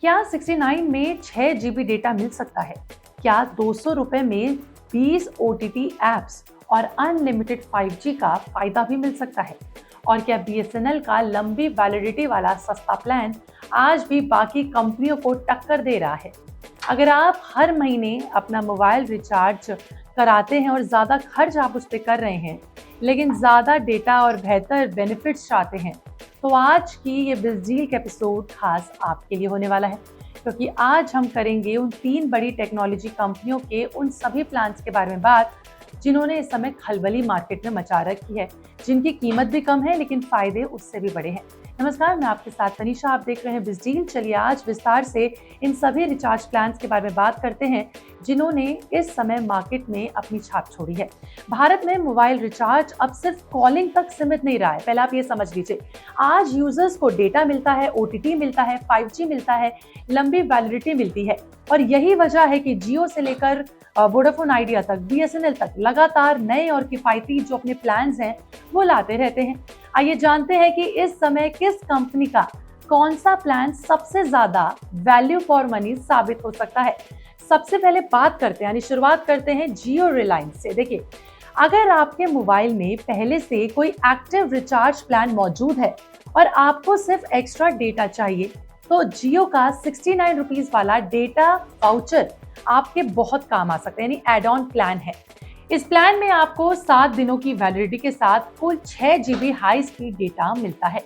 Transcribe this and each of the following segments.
क्या 69 में 6 GB data मिल सकता है? क्या 200 रुपए में 20 OTT ऐप्स और अनलिमिटेड 5G का फायदा भी मिल सकता है? और क्या BSNL का लंबी वैलिडिटी वाला सस्ता प्लान आज भी बाकी कंपनियों को टक्कर दे रहा है? अगर आप हर महीने अपना मोबाइल रिचार्ज कराते हैं और ज़्यादा खर्च आप उस पर कर रहे हैं, लेकिन ज़्यादा डेटा और बेहतर बेनिफिट्स चाहते हैं, तो आज की ये बिज़ डील का एपिसोड खास आपके लिए होने वाला है, क्योंकि आज हम करेंगे उन 3 बड़ी टेक्नोलॉजी कंपनियों के उन सभी प्लान्स के बारे में बात जिन्होंने इस समय खलबली मार्केट में मचा रखी है, जिनकी कीमत भी कम है लेकिन फायदे उससे भी बड़े हैं। नमस्कार, मैं आपके साथ तनीषा, आप देख रहे हैं बिज़ डील। चलिए आज विस्तार से इन सभी रिचार्ज प्लान्स के बारे में बात करते हैं जिन्होंने इस समय मार्केट में अपनी छाप छोड़ी है। भारत में मोबाइल रिचार्ज अब सिर्फ कॉलिंग तक सीमित नहीं रहा है। पहले आप ये समझ लीजिए, आज यूजर्स को डेटा मिलता है, OTT मिलता है, 5G मिलता है, लंबी वैलिडिटी मिलती है, और यही वजह है कि जियो से लेकर वोडाफोन आइडिया तक, BSNL तक लगातार नए और किफायती जो अपने प्लान्स हैं वो लाते रहते हैं। आइए जानते हैं कि इस समय किस कंपनी का कौन सा प्लान सबसे ज्यादा वैल्यू फॉर मनी साबित हो सकता है। सबसे पहले बात करते हैं, यानी शुरुआत करते हैं जियो रिलायंस से। देखिए, अगर आपके मोबाइल में पहले से कोई एक्टिव रिचार्ज प्लान मौजूद है और आपको सिर्फ एक्स्ट्रा डेटा चाहिए, तो जियो का 69 रुपीज वाला डेटा वाउचर आपके बहुत काम आ सकता है, यानी एड ऑन प्लान है। इस प्लान में आपको 7 दिनों की वैलिडिटी के साथ कुल 6 GB हाई स्पीड डेटा मिलता है।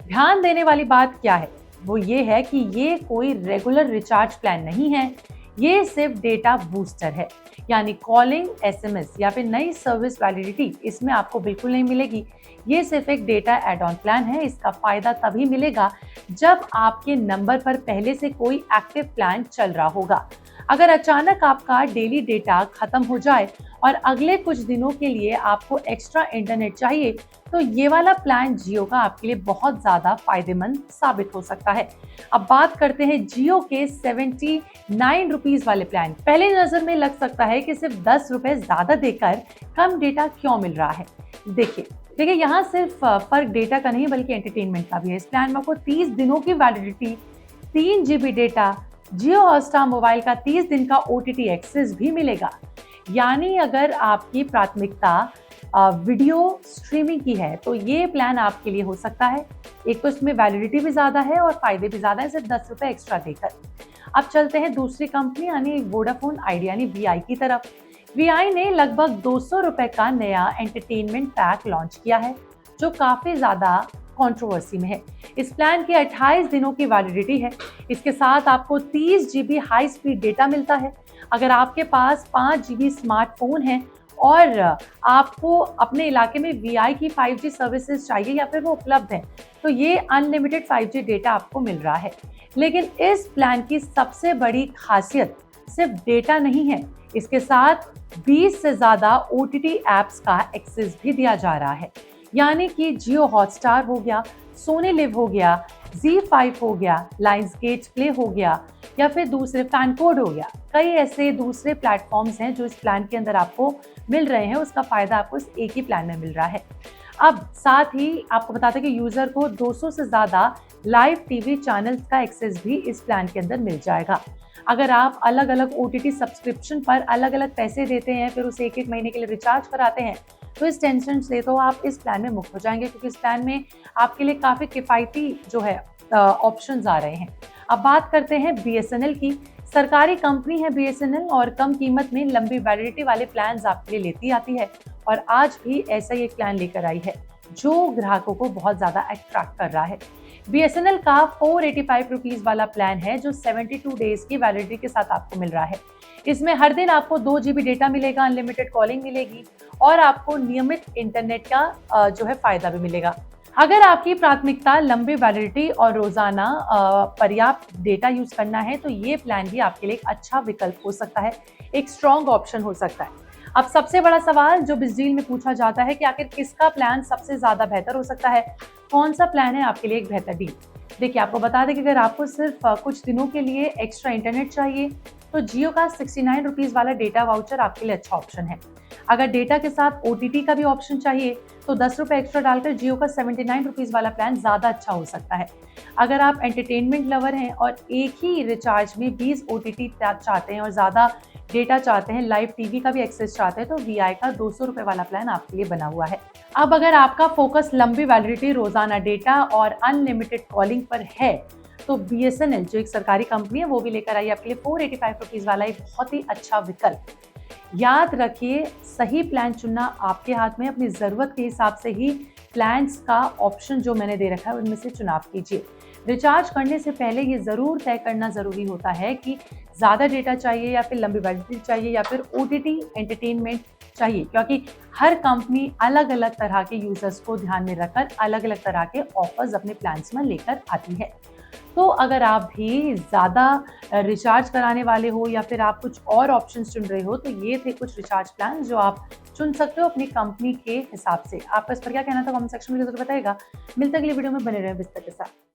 ध्यान देने वाली बात क्या है, वो ये है कि ये कोई रेगुलर रिचार्ज प्लान नहीं है, ये सिर्फ डेटा बूस्टर है, यानी कॉलिंग, SMS या फिर नई सर्विस वैलिडिटी इसमें आपको बिल्कुल नहीं मिलेगी। ये सिर्फ एक डेटा एड ऑन प्लान है। इसका फायदा तभी मिलेगा जब आपके नंबर पर पहले से कोई एक्टिव प्लान चल रहा होगा। अगर अचानक आपका डेली डेटा खत्म हो जाए और अगले कुछ दिनों के लिए आपको एक्स्ट्रा इंटरनेट चाहिए, तो ये वाला प्लान जियो का आपके लिए बहुत ज़्यादा फायदेमंद साबित हो सकता है। अब बात करते हैं जियो के 79 रुपीज़ वाले प्लान। पहले नज़र में लग सकता है कि सिर्फ 10 रुपये ज़्यादा देकर कम डेटा क्यों मिल रहा है। देखिए, यहाँ सिर्फ फर्क डेटा का नहीं बल्कि एंटरटेनमेंट का भी है। इस प्लान में आपको 30 दिनों की वैलिडिटी, 3 GB डेटा, जियो हॉटस्टार मोबाइल का 30 दिन का OTT एक्सेस भी मिलेगा। यानी अगर आपकी प्राथमिकता वीडियो स्ट्रीमिंग की है, तो ये प्लान आपके लिए हो सकता है। एक तो इसमें वैलिडिटी भी ज़्यादा है और फायदे भी ज़्यादा है, सिर्फ 10 रुपये एक्स्ट्रा देकर। अब चलते हैं दूसरी कंपनी यानी वोडाफोन आइडिया यानी VI की तरफ। VI ने लगभग 200 रुपये का नया एंटरटेनमेंट पैक लॉन्च किया है, जो काफ़ी ज़्यादा कंट्रोवर्सी में है। इस प्लान की 28 दिनों की वैलिडिटी है। इसके साथ आपको 30 GB हाई स्पीड डेटा मिलता है। अगर आपके पास 5 GB स्मार्टफोन है और आपको अपने इलाके में VI की 5G सर्विसेज चाहिए या फिर वो उपलब्ध है, तो ये अनलिमिटेड 5G डेटा आपको मिल रहा है। लेकिन इस प्लान की सबसे बड़ी खासियत सिर्फ डेटा नहीं है, इसके साथ 20 से ज़्यादा OTT ऐप्स का एक्सेस भी दिया जा रहा है। यानी कि जियो हॉटस्टार हो गया, सोनी लिव हो गया, ZEE5 हो गया, लायंसगेट प्ले हो गया, या फिर दूसरे फैनकोड हो गया। कई ऐसे दूसरे प्लेटफॉर्म्स हैं जो इस प्लान के अंदर आपको मिल रहे हैं। उसका फायदा आपको इस एक ही प्लान में मिल रहा है। अब साथ ही आपको बताते हैं कि यूजर को 200 से ज़्यादा लाइव TV चैनल्स का एक्सेस भी इस प्लान के अंदर मिल जाएगा। अगर आप अलग अलग OTT सब्सक्रिप्शन पर अलग अलग पैसे देते हैं, फिर उसे एक महीने के लिए रिचार्ज कराते हैं, तो इस टेंशन से तो आप इस प्लान में मुक्त हो जाएंगे, क्योंकि इस प्लान में आपके लिए काफ़ी किफ़ायती जो है ऑप्शंस आ रहे हैं। अब बात करते हैं BSNL की। सरकारी कंपनी है BSNL और कम कीमत में लंबी वैलिडिटी वाले प्लान्स आपके लिए लेती आती है, और आज भी ऐसा ही एक प्लान लेकर आई है जो ग्राहकों को बहुत ज़्यादा अट्रैक्ट कर रहा है। BSNL का 485 रुपीज़ वाला प्लान है जो 72 डेज की वैलिडिटी के साथ आपको मिल रहा है। इसमें हर दिन आपको 2 GB डेटा मिलेगा, अनलिमिटेड कॉलिंग मिलेगी और आपको नियमित इंटरनेट का जो है फायदा भी मिलेगा। अगर आपकी प्राथमिकता लंबी वैलिडिटी और रोजाना पर्याप्त डेटा यूज करना है, तो ये प्लान भी आपके लिए एक अच्छा विकल्प हो सकता है, एक स्ट्रॉन्ग ऑप्शन हो सकता है। अब सबसे बड़ा सवाल जो बिज़ डील में पूछा जाता है कि आखिर किसका प्लान सबसे ज़्यादा बेहतर हो सकता है, कौन सा प्लान है आपके लिए एक बेहतर डील। देखिए, आपको बता दें कि अगर आपको सिर्फ कुछ दिनों के लिए एक्स्ट्रा इंटरनेट चाहिए, तो जियो का 69 रुपीज़ वाला डेटा वाउचर आपके लिए अच्छा ऑप्शन है। अगर डेटा के साथ OTT का भी ऑप्शन चाहिए तो 10 रुपये एक्स्ट्रा डालकर जियो का 79 रुपीज़ वाला प्लान ज़्यादा अच्छा हो सकता है। अगर आप एंटरटेनमेंट लवर हैं और एक ही रिचार्ज में 20 OTT चाहते हैं और ज़्यादा डेटा चाहते हैं, लाइव टीवी का भी एक्सेस चाहते हैं, तो VI का 200 रुपये वाला प्लान आपके लिए बना हुआ है। अब अगर आपका फोकस लंबी वैलिडिटी, रोजाना डेटा और अनलिमिटेड कॉलिंग पर है तो BSNL जो एक सरकारी कंपनी है वो भी लेकर आई आपके लिए 485 रुपीज़ वाला एक बहुत ही अच्छा विकल्प। याद रखिए, सही प्लान चुनना आपके हाथ में। अपनी ज़रूरत के हिसाब से ही प्लान्स का ऑप्शन जो मैंने दे रखा है उनमें से चुनाव कीजिए। रिचार्ज करने से पहले ये ज़रूर तय करना ज़रूरी होता है कि ज़्यादा डेटा चाहिए या फिर लंबी वैलिडिटी चाहिए या फिर OTT एंटरटेनमेंट चाहिए, क्योंकि हर कंपनी अलग अलग तरह के यूजर्स को ध्यान में रखकर अलग अलग तरह के ऑफर्स अपने प्लान्स में लेकर आती है। तो अगर आप भी ज़्यादा रिचार्ज कराने वाले हो या फिर आप कुछ और ऑप्शंस चुन रहे हो, तो ये थे कुछ रिचार्ज प्लान जो आप चुन सकते हो अपनी कंपनी के हिसाब से। आपका इस पर क्या कहना था कमेंट सेक्शन में ज़रूर बताइएगा। मिलते हैं अगली वीडियो में, बने रहे बिस्तर के साथ।